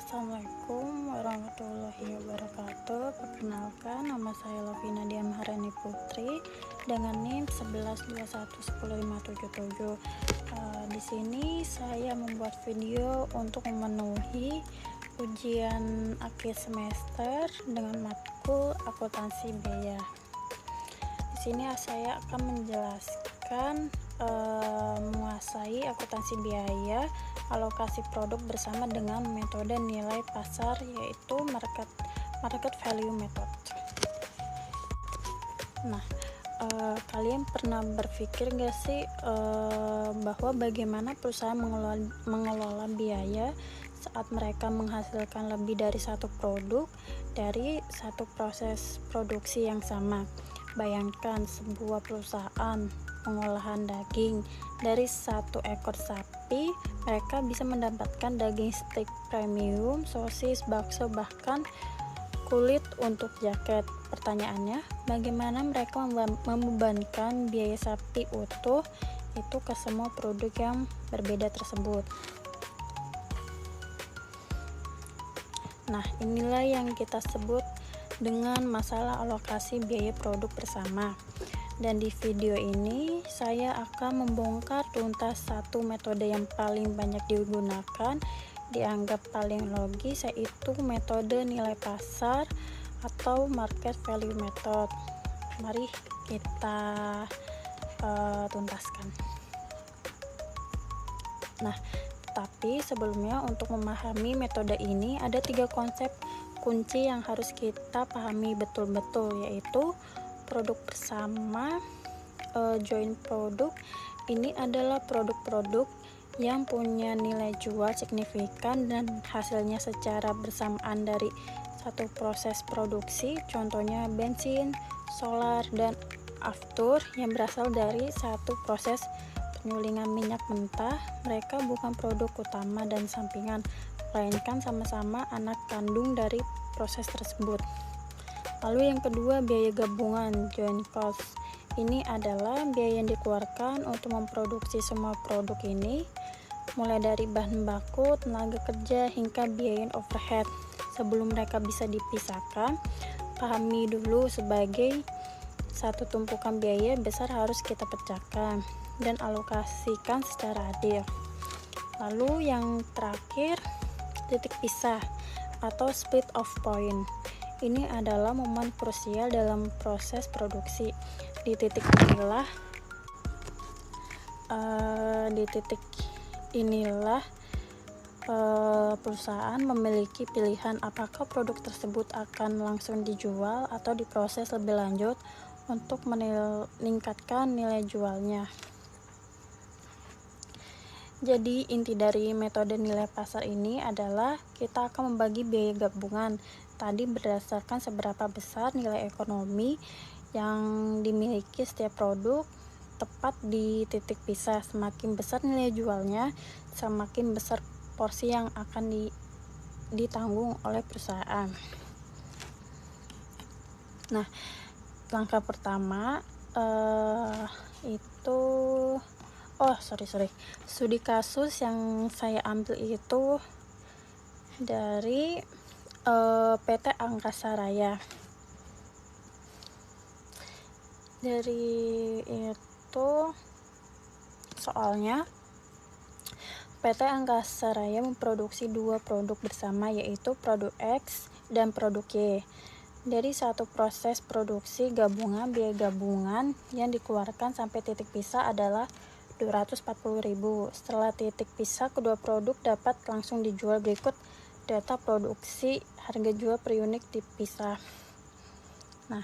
Assalamualaikum warahmatullahi wabarakatuh. Perkenalkan, nama saya Lovina Dianmaharani Putri dengan NIM 11211057. Di sini saya membuat video untuk memenuhi ujian akhir semester dengan matkul akuntansi biaya. Di sini saya akan menjelaskan menguasai akuntansi biaya, alokasi produk bersama dengan metode nilai pasar, yaitu market value method. Nah, kalian pernah berpikir gak sih bahwa bagaimana perusahaan mengelola biaya saat mereka menghasilkan lebih dari satu produk dari satu proses produksi yang sama? Bayangkan sebuah perusahaan pengolahan daging. Dari satu ekor sapi, mereka bisa mendapatkan daging steak premium, sosis, bakso, bahkan kulit untuk jaket. Pertanyaannya, bagaimana mereka membebankan biaya sapi utuh itu ke semua produk yang berbeda tersebut? Nah, inilah yang kita sebut dengan masalah alokasi biaya produk bersama. Dan di video ini saya akan membongkar tuntas satu metode yang paling banyak digunakan, dianggap paling logis, yaitu metode nilai pasar atau market value method. Mari kita tuntaskan. Nah, tapi sebelumnya untuk memahami metode ini ada 3 konsep kunci yang harus kita pahami betul-betul, yaitu produk bersama, joint product. Ini adalah produk-produk yang punya nilai jual signifikan dan hasilnya secara bersamaan dari satu proses produksi, contohnya bensin, solar, dan aftur yang berasal dari satu proses penyulingan minyak mentah. Mereka bukan produk utama dan sampingan, melainkan sama-sama anak kandung dari proses tersebut. Lalu yang kedua, biaya gabungan, joint cost. Ini adalah biaya yang dikeluarkan untuk memproduksi semua produk ini, mulai dari bahan baku, tenaga kerja, hingga biaya overhead. Sebelum mereka bisa dipisahkan, pahami dulu sebagai satu tumpukan biaya besar harus kita pecahkan dan alokasikan secara adil. Lalu yang terakhir, titik pisah atau split off point. Ini adalah momen krusial dalam proses produksi. Di titik inilah perusahaan memiliki pilihan apakah produk tersebut akan langsung dijual atau diproses lebih lanjut untuk meningkatkan nilai jualnya. Jadi inti dari metode nilai pasar ini adalah kita akan membagi biaya gabungan tadi berdasarkan seberapa besar nilai ekonomi yang dimiliki setiap produk tepat di titik pisah. Semakin besar nilai jualnya, semakin besar porsi yang akan ditanggung oleh perusahaan. Nah, langkah pertama studi kasus yang saya ambil itu dari PT Angkasa Raya. Dari itu soalnya PT Angkasa Raya memproduksi 2 produk bersama, yaitu produk X dan produk Y. Dari satu proses produksi gabungan, biaya gabungan yang dikeluarkan sampai titik pisah adalah 240.000. Setelah titik pisah, kedua produk dapat langsung dijual. Berikut data produksi, harga jual per unit dipisah. Nah,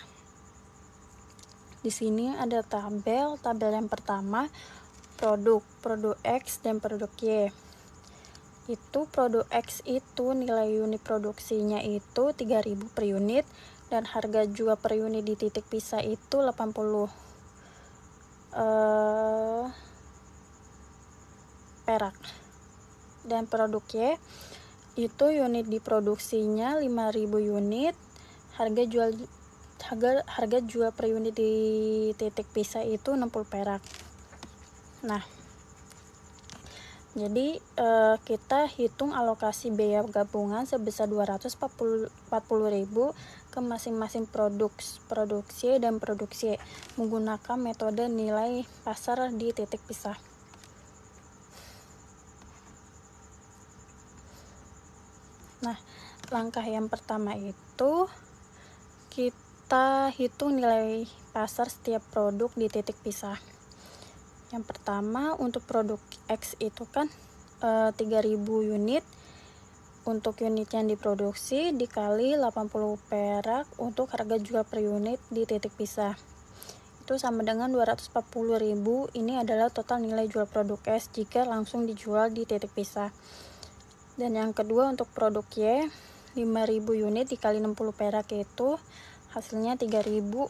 di sini ada tabel yang pertama, produk X dan produk Y. Itu produk X itu nilai unit produksinya itu 3.000 per unit dan harga jual per unit di titik pisah itu 80 perak. Dan produk Y itu unit diproduksinya 5.000 unit, harga jual per unit di titik pisah itu 60 perak. Nah, Jadi kita hitung alokasi biaya gabungan sebesar 240.000 ke masing-masing produk C dan produk C menggunakan metode nilai pasar di titik pisah. Nah, langkah yang pertama itu kita hitung nilai pasar setiap produk di titik pisah. Yang pertama untuk produk X itu kan 3.000 unit, untuk unit yang diproduksi dikali 80 perak untuk harga jual per unit di titik pisah, itu sama dengan 240.000. Ini adalah total nilai jual produk S jika langsung dijual di titik pisah. Dan yang kedua untuk produk Y, 5.000 unit dikali 60 perak itu hasilnya 300.000.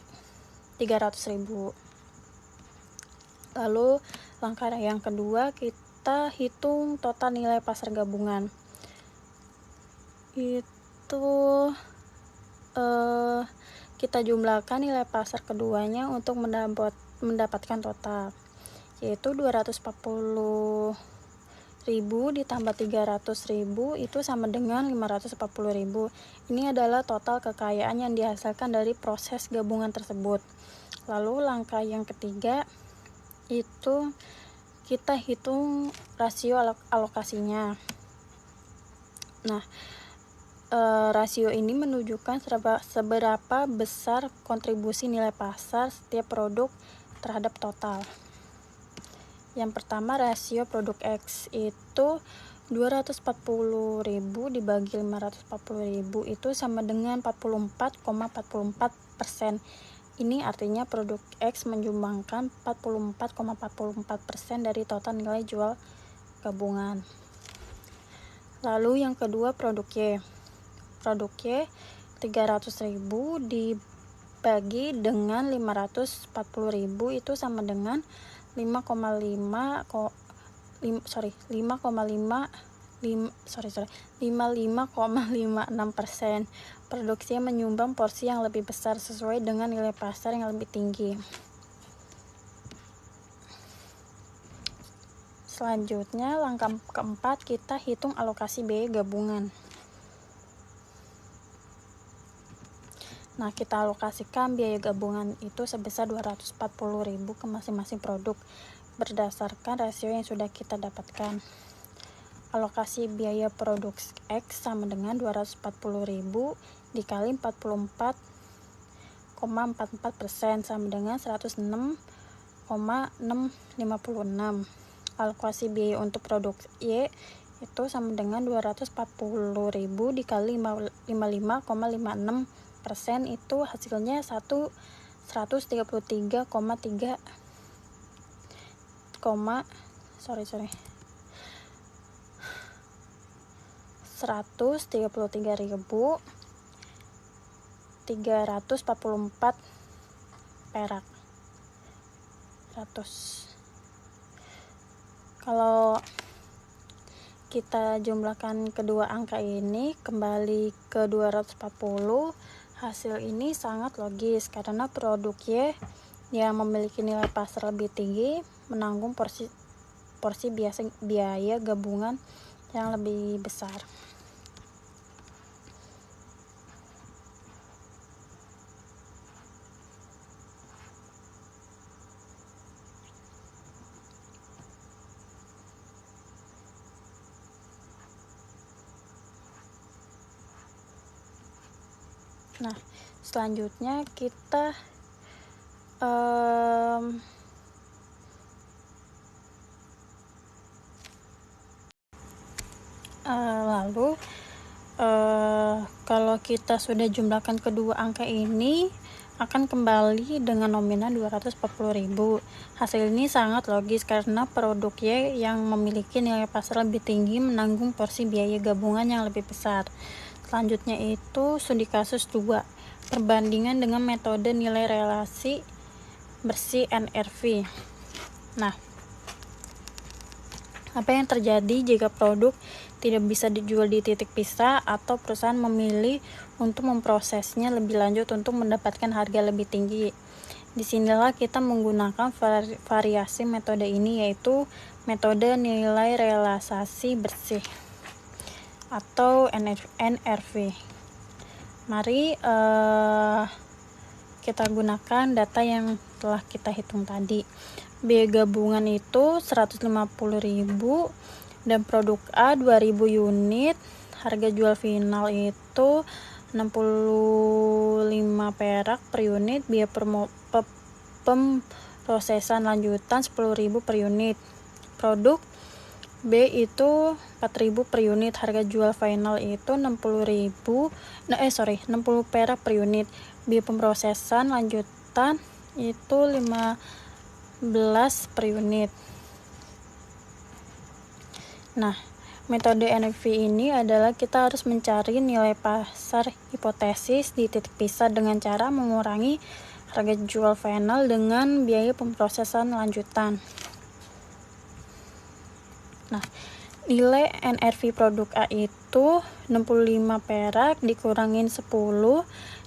Lalu langkah yang kedua kita hitung total nilai pasar gabungan. Itu kita jumlahkan nilai pasar keduanya untuk mendapatkan total, yaitu 240.000 ditambah 300.000 itu sama dengan 540.000. Ini adalah total kekayaan yang dihasilkan dari proses gabungan tersebut. Lalu langkah yang ketiga itu kita hitung rasio alokasinya. Nah, rasio ini menunjukkan seberapa besar kontribusi nilai pasar setiap produk terhadap total. Yang pertama, rasio produk X itu 240.000 dibagi 540.000 itu sama dengan 44,44%. Ini artinya produk X menyumbangkan 44,44% dari total nilai jual gabungan. Lalu yang kedua produk Y. Produk Y 300.000 dibagi dengan 540.000 itu sama dengan 55,56%. Produksi menyumbang porsi yang lebih besar sesuai dengan nilai pasar yang lebih tinggi. Selanjutnya langkah keempat kita hitung alokasi biaya gabungan. Nah, kita alokasikan biaya gabungan itu sebesar 240.000 ke masing-masing produk berdasarkan rasio yang sudah kita dapatkan. Alokasi biaya produk X sama dengan 240.000 dikali 44,44% sama dengan 106,656. Alokasi biaya untuk produk Y itu sama dengan 240.000 dikali 55,56%, itu hasilnya 133,3 133.344 perak. Kalau kita jumlahkan kedua angka ini kembali ke 240, hasil ini sangat logis karena produk Y yang memiliki nilai pasar lebih tinggi menanggung porsi biaya gabungan yang lebih besar. Nah, selanjutnya kita kalau kita sudah jumlahkan kedua angka ini akan kembali dengan nominal 240.000. Hasil ini sangat logis karena produk Y yang memiliki nilai pasar lebih tinggi menanggung porsi biaya gabungan yang lebih besar. Selanjutnya itu studi kasus 2, perbandingan dengan metode nilai relasi bersih NRV. Nah, apa yang terjadi jika produk tidak bisa dijual di titik pisah atau perusahaan memilih untuk memprosesnya lebih lanjut untuk mendapatkan harga lebih tinggi? Disinilah kita menggunakan variasi metode ini, yaitu metode nilai realisasi bersih atau NRV. Mari kita gunakan data yang telah kita hitung tadi. Biaya gabungan itu 150.000 dan produk A 2000 unit. Harga jual final itu 65 perak per unit. Biaya pemrosesan lanjutan 10.000 per unit. Produk B itu 4.000 per unit. Harga jual final itu 60 perak per unit. Biaya pemrosesan lanjutan itu 15 per unit. Nah, metode NFV ini adalah kita harus mencari nilai pasar hipotesis di titik pisah dengan cara mengurangi harga jual final dengan biaya pemrosesan lanjutan. Nah, nilai NRV produk A itu 65 perak dikurangin 10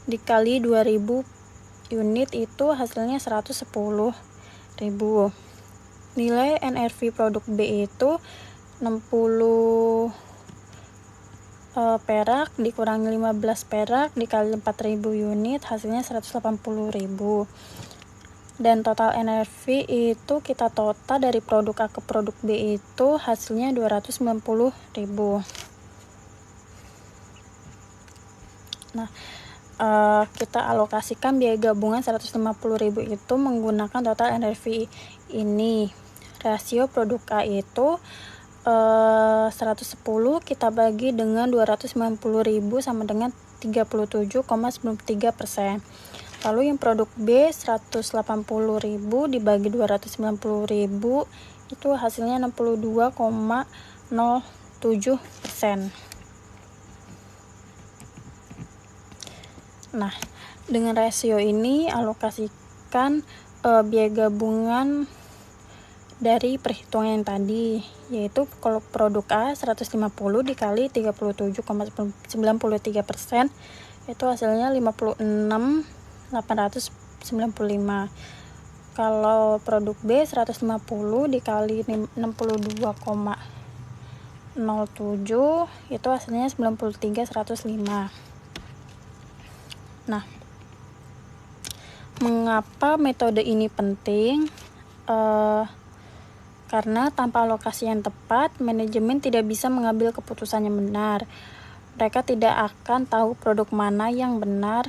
dikali 2000 unit itu hasilnya 110.000. Nilai NRV produk B itu 60 perak dikurangi 15 perak dikali 4.000 unit hasilnya 180.000. Dan total NRV itu kita total dari produk A ke produk B itu hasilnya 290.000. Nah, kita alokasikan biaya gabungan 150.000 itu menggunakan total NRV ini. Rasio produk A itu 110 kita bagi dengan 290.000 sama dengan 37,93%. Lalu yang produk B 180.000 dibagi 290.000 itu hasilnya 62,07%. Nah, dengan rasio ini alokasikan biaya gabungan dari perhitungan yang tadi, yaitu kalau produk A 150 dikali 37,93% itu hasilnya 56.895. Kalau produk B 150 dikali 62,07 itu hasilnya 93.105. Nah, mengapa metode ini penting? Karena tanpa alokasi yang tepat, manajemen tidak bisa mengambil keputusan yang benar. Mereka tidak akan tahu produk mana yang benar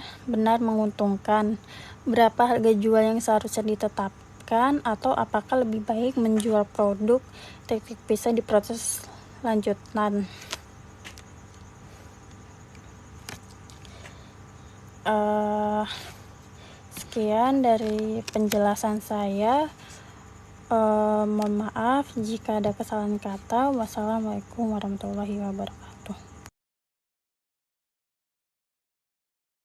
menguntungkan, berapa harga jual yang seharusnya ditetapkan, atau apakah lebih baik menjual produk titik pisah di proses lanjutan. Sekian dari penjelasan saya. Mohon maaf jika ada kesalahan kata. Wassalamualaikum warahmatullahi wabarakatuh.